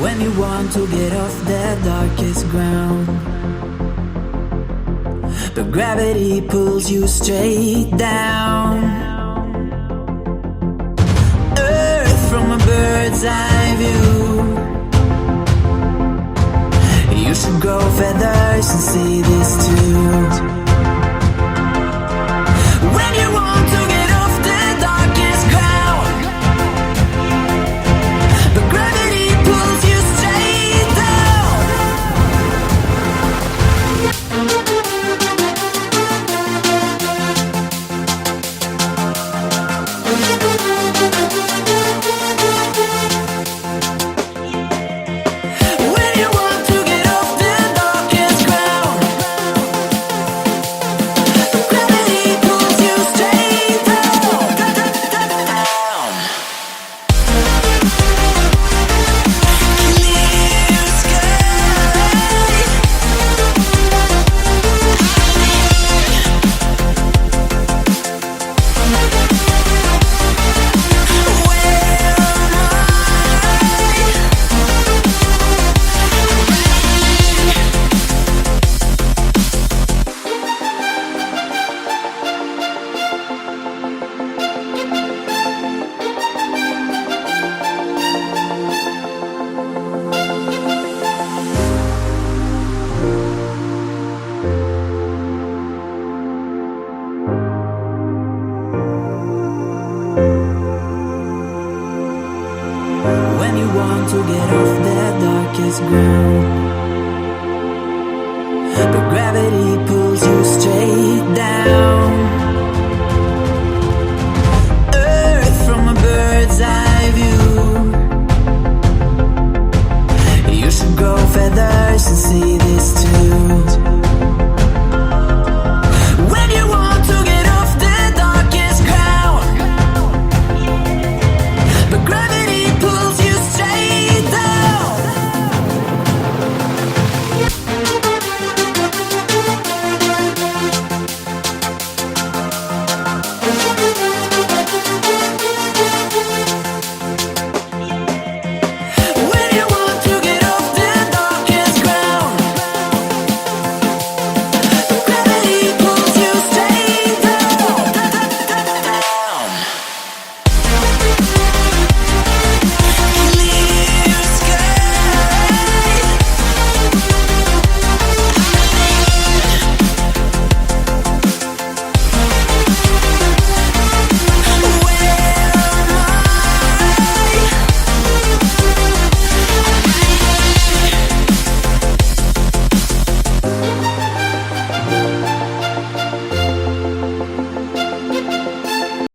When you want to get off the darkest ground, but gravity pulls you straight down. Earth from a bird's eye view. You should grow feathers and see this too. When you want to get off the darkest ground, but gravity pulls you straight down. When you want to get off the darkest ground, but gravity pulls you straight down. Clear sky. When you want to get off the darkest ground,